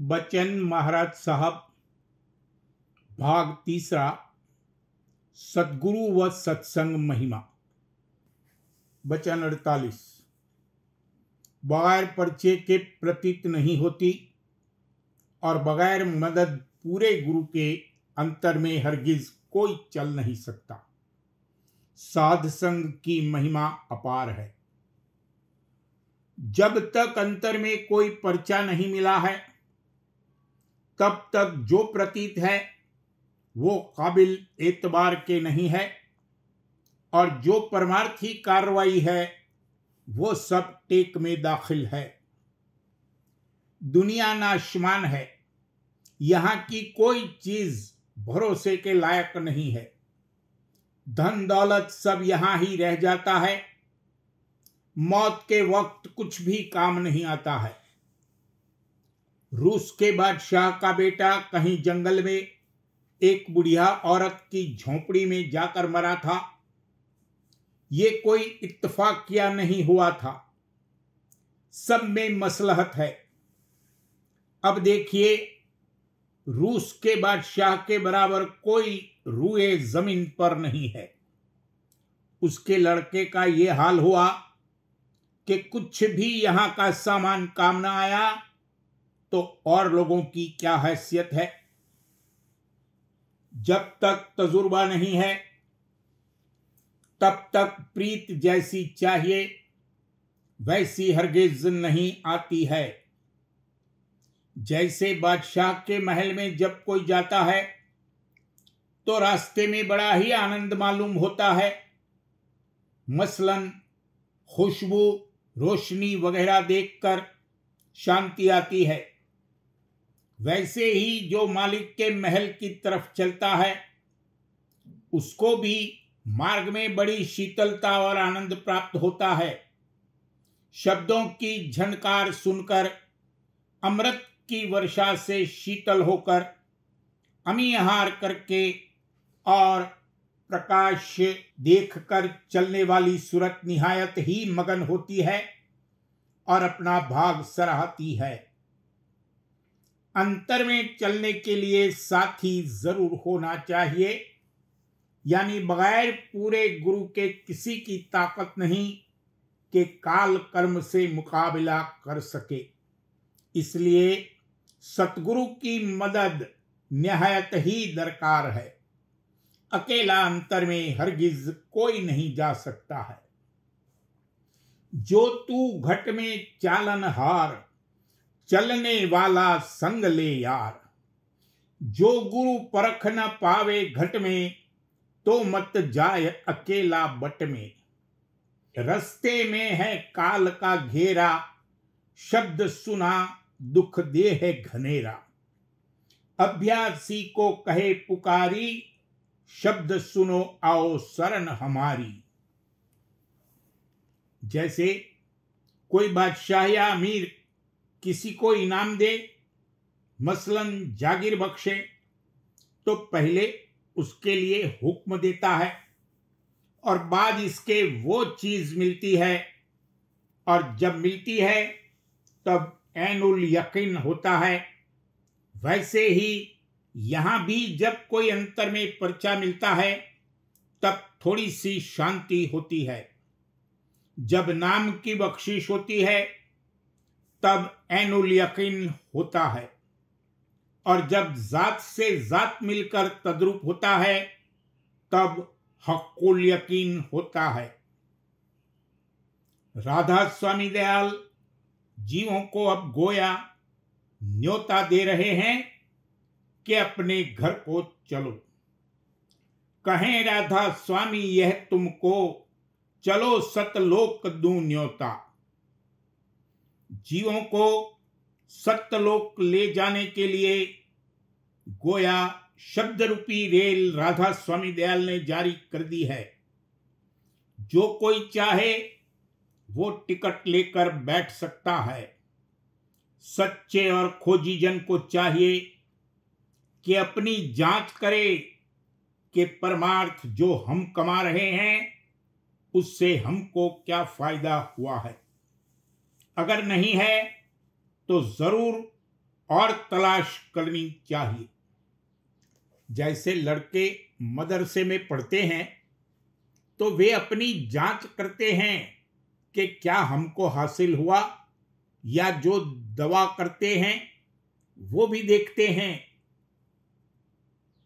बच्चन महाराज साहब भाग तीसरा। सद्गुरु व सत्संग महिमा। वचन 48। बगैर परिचय के प्रतीत नहीं होती और बगैर मदद पूरे गुरु के अंतर में हरगिज कोई चल नहीं सकता। साध संग की महिमा अपार है। जब तक अंतर में कोई पर्चा नहीं मिला है तब तक जो प्रतीत है वो काबिल एतबार के नहीं है और जो परमार्थी कार्रवाई है वो सब टेक में दाखिल है। दुनिया नाशमान है, यहाँ की कोई चीज भरोसे के लायक नहीं है। धन दौलत सब यहाँ ही रह जाता है, मौत के वक्त कुछ भी काम नहीं आता है। रूस के बादशाह का बेटा कहीं जंगल में एक बुढ़िया औरत की झोंपड़ी में जाकर मरा था। ये कोई इत्तेफाकिया नहीं हुआ था, सब में मसलहत है। अब देखिए, रूस के बादशाह के बराबर कोई रूए जमीन पर नहीं है। उसके लड़के का ये हाल हुआ कि कुछ भी यहां का सामान काम न आया तो और लोगों की क्या हैसियत है। जब तक तजुर्बा नहीं है तब तक प्रीत जैसी चाहिए वैसी हरगिज नहीं आती है। जैसे बादशाह के महल में जब कोई जाता है तो रास्ते में बड़ा ही आनंद मालूम होता है, मसलन खुशबू, रोशनी वगैरह देखकर शांति आती है। वैसे ही जो मालिक के महल की तरफ चलता है उसको भी मार्ग में बड़ी शीतलता और आनंद प्राप्त होता है। शब्दों की झनकार सुनकर, अमृत की वर्षा से शीतल होकर, अमीहार करके और प्रकाश देखकर चलने वाली सूरत निहायत ही मगन होती है और अपना भाग सराहती है। अंतर में चलने के लिए साथी जरूर होना चाहिए, यानी बगैर पूरे गुरु के किसी की ताकत नहीं कि काल कर्म से मुकाबला कर सके। इसलिए सतगुरु की मदद निहायत ही दरकार है। अकेला अंतर में हरगिज कोई नहीं जा सकता है। जो तू घट में चालनहार, चलने वाला संग ले यार। जो गुरु परख न पावे घट में, तो मत जाए अकेला बट में। रस्ते में है काल का घेरा, शब्द सुना दुख दे है घनेरा। अभ्यासी को कहे पुकारी, शब्द सुनो आओ शरण हमारी। जैसे कोई बादशाह या अमीर किसी को इनाम दे, मसलन जागीर बख्शे, तो पहले उसके लिए हुक्म देता है और बाद इसके वो चीज मिलती है, और जब मिलती है तब ऐनुल यकीन होता है। वैसे ही यहां भी जब कोई अंतर में पर्चा मिलता है तब थोड़ी सी शांति होती है। जब नाम की बख्शिश होती है तब ऐनुल यकीन होता है, और जब जात से जात मिलकर तद्रुप होता है तब हक्कुल यकीन होता है। राधा स्वामी दयाल जीवों को अब गोया न्योता दे रहे हैं कि अपने घर को चलो। कहें राधा स्वामी यह तुमको, चलो सतलोक दूं न्योता। जीवों को सत्यलोक ले जाने के लिए गोया शब्द रूपी रेल राधा स्वामी दयाल ने जारी कर दी है। जो कोई चाहे वो टिकट लेकर बैठ सकता है। सच्चे और खोजी जन को चाहिए कि अपनी जांच करे कि परमार्थ जो हम कमा रहे हैं उससे हमको क्या फायदा हुआ है। अगर नहीं है तो जरूर और तलाश करनी चाहिए। जैसे लड़के मदरसे में पढ़ते हैं तो वे अपनी जांच करते हैं कि क्या हमको हासिल हुआ, या जो दवा करते हैं वो भी देखते हैं।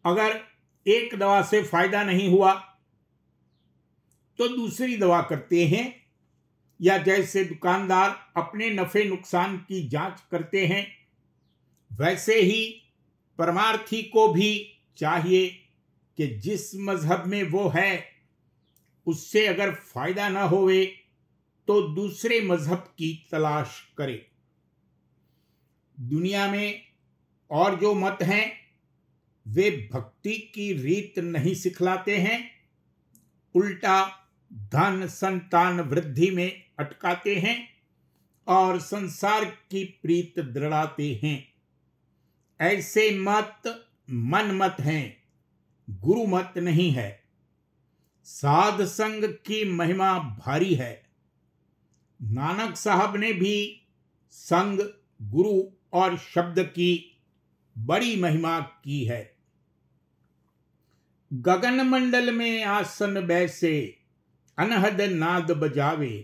अगर एक दवा से फायदा नहीं हुआ तो दूसरी दवा करते हैं, या जैसे दुकानदार अपने नफे नुकसान की जांच करते हैं, वैसे ही परमार्थी को भी चाहिए कि जिस मजहब में वो है उससे अगर फायदा ना होवे तो दूसरे मजहब की तलाश करे। दुनिया में और जो मत हैं वे भक्ति की रीत नहीं सिखलाते हैं, उल्टा धन संतान वृद्धि में अटकाते हैं और संसार की प्रीत दृढ़ाते हैं। ऐसे मत मन मत हैं, गुरु मत नहीं है। साध संग की महिमा भारी है। नानक साहब ने भी संग, गुरु और शब्द की बड़ी महिमा की है। गगन मंडल में आसन बैसे, अनहद नाद बजावे,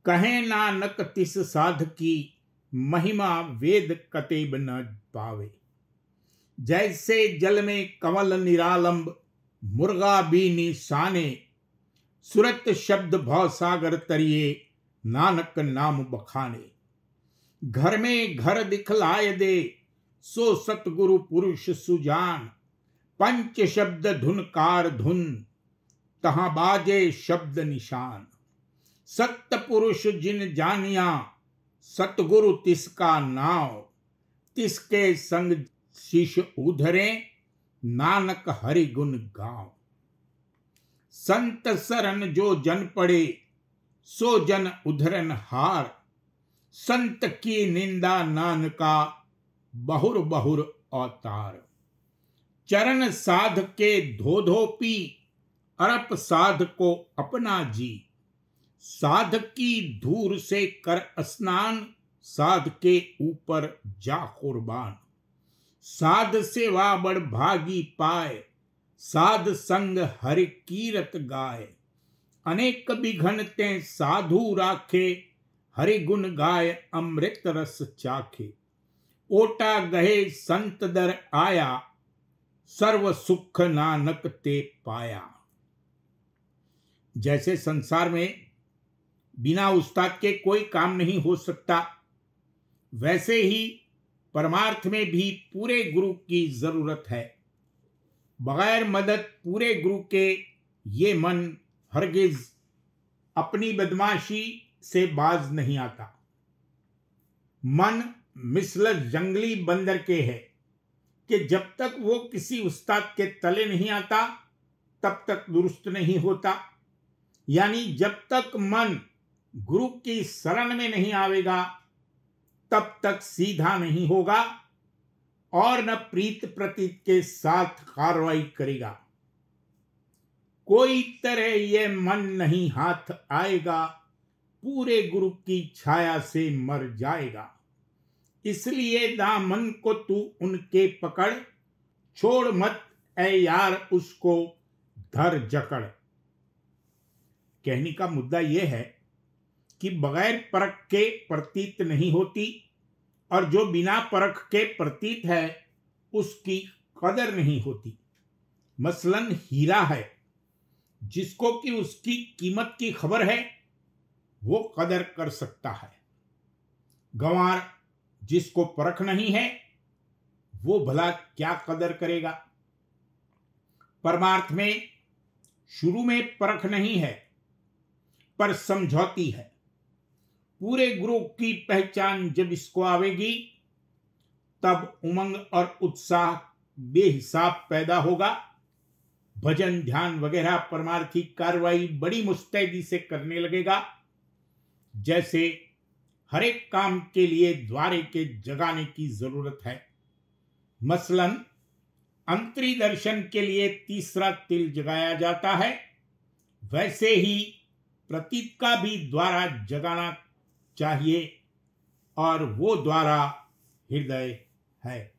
कहे नानक तिस साध की, महिमा वेद कतेब न पावे। जैसे जल में कमल निरालंब, मुर्गा भी निशाने, सुरत शब्द भव सागर तरिए, नानक नाम बखाने। घर में घर दिखलाय दे, सो सतगुरु पुरुष सुजान, पंच शब्द धुनकार धुन, तहां बाजे शब्द निशान। सत्य पुरुष जिन जानिया, सतगुरु तिसका नाव, तिसके संग शीश उधरे, नानक हरि गुण गाँव। संत शरण जो जन पड़े, सो जन उधरन हार, संत की निंदा नानका, बहुर बहुर अवतार। चरण साध के धो धो पी, अरप साध को अपना जी, साध की धूर से कर स्नान, साध के ऊपर जा कुर्बान। साध सेवा बड़ भागी पाए, साध संग हरि कीरत गाय। अनेक बिघनते साधु राखे, हरि गुण गाय अमृत रस चाखे। ओटा गहे संत दर आया, सर्व सुख नानक ते पाया। जैसे संसार में बिना उस्ताद के कोई काम नहीं हो सकता, वैसे ही परमार्थ में भी पूरे गुरु की जरूरत है। बगैर मदद पूरे गुरु के ये मन हरगिज अपनी बदमाशी से बाज नहीं आता। मन मिसल जंगली बंदर के है कि जब तक वो किसी उस्ताद के तले नहीं आता तब तक दुरुस्त नहीं होता। यानी जब तक मन गुरु की शरण में नहीं आवेगा तब तक सीधा नहीं होगा और न प्रीत प्रतीत के साथ कार्रवाई करेगा। कोई तरह ये मन नहीं हाथ आएगा, पूरे गुरु की छाया से मर जाएगा। इसलिए दामन को तू उनके पकड़, छोड़ मत ऐ यार उसको धर जकड़। कहने का मुद्दा यह है कि बगैर परख के प्रतीत नहीं होती, और जो बिना परख के प्रतीत है उसकी कदर नहीं होती। मसलन हीरा है, जिसको कि उसकी कीमत की खबर है वो कदर कर सकता है। गंवार जिसको परख नहीं है वो भला क्या कदर करेगा। परमार्थ में शुरू में परख नहीं है पर समझौती है। पूरे गुरु की पहचान जब इसको आवेगी तब उमंग और उत्साह बेहिसाब पैदा होगा। भजन ध्यान वगैरह परमार्थी कार्रवाई बड़ी मुस्तैदी से करने लगेगा। जैसे हर एक काम के लिए द्वारे के जगाने की जरूरत है। मसलन अंतरी दर्शन के लिए तीसरा तिल जगाया जाता है, वैसे ही प्रतीत का भी द्वारा जगाना चाहिए और वो द्वारा हृदय है।